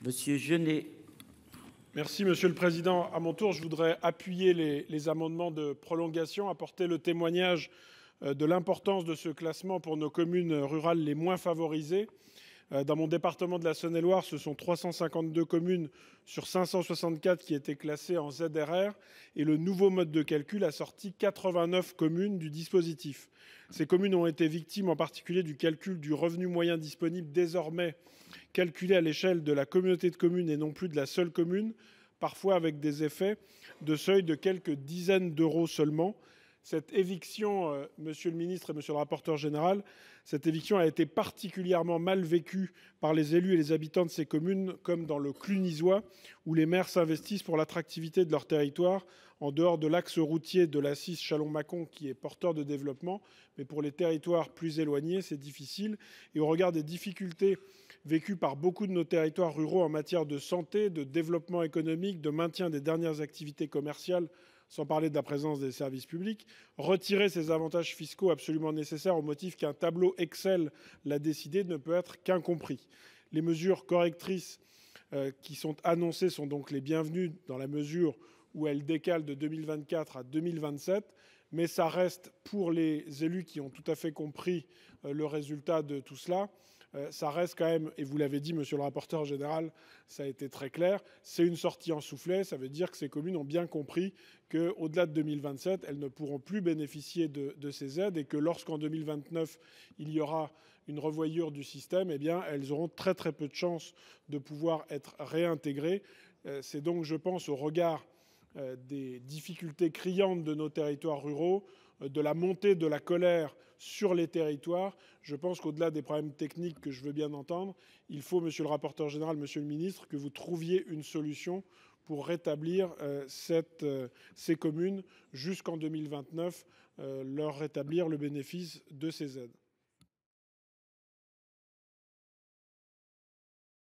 Monsieur Genet. Merci Monsieur le Président. À mon tour, je voudrais appuyer les amendements de prolongation, apporter le témoignage de l'importance de ce classement pour nos communes rurales les moins favorisées. Dans mon département de la Saône-et-Loire, ce sont 352 communes sur 564 qui étaient classées en ZRR et le nouveau mode de calcul a sorti 89 communes du dispositif. Ces communes ont été victimes en particulier du calcul du revenu moyen disponible, désormais calculé à l'échelle de la communauté de communes et non plus de la seule commune, parfois avec des effets de seuil de quelques dizaines d'euros seulement. Cette éviction, monsieur le ministre et monsieur le rapporteur général, cette éviction a été particulièrement mal vécue par les élus et les habitants de ces communes, comme dans le Clunisois, où les maires s'investissent pour l'attractivité de leur territoire, en dehors de l'axe routier de la 6 Châlons-Mâcon, qui est porteur de développement. Mais pour les territoires plus éloignés, c'est difficile. Et au regard des difficultés vécues par beaucoup de nos territoires ruraux en matière de santé, de développement économique, de maintien des dernières activités commerciales, sans parler de la présence des services publics, retirer ces avantages fiscaux absolument nécessaires au motif qu'un tableau Excel l'a décidé ne peut être qu'incompris. Les mesures correctrices qui sont annoncées sont donc les bienvenues dans la mesure où elles décalent de 2024 à 2027. Mais ça reste, pour les élus qui ont tout à fait compris le résultat de tout cela, ça reste quand même, et vous l'avez dit, monsieur le rapporteur général, ça a été très clair, c'est une sortie en soufflet. Ça veut dire que ces communes ont bien compris qu'au-delà de 2027, elles ne pourront plus bénéficier de ces aides et que lorsqu'en 2029, il y aura une revoyure du système, eh bien, elles auront très très peu de chances de pouvoir être réintégrées. C'est donc, je pense, au regard des difficultés criantes de nos territoires ruraux, de la montée de la colère sur les territoires. Je pense qu'au-delà des problèmes techniques que je veux bien entendre, il faut, monsieur le rapporteur général, monsieur le ministre, que vous trouviez une solution pour rétablir ces communes jusqu'en 2029, leur rétablir le bénéfice de ces aides.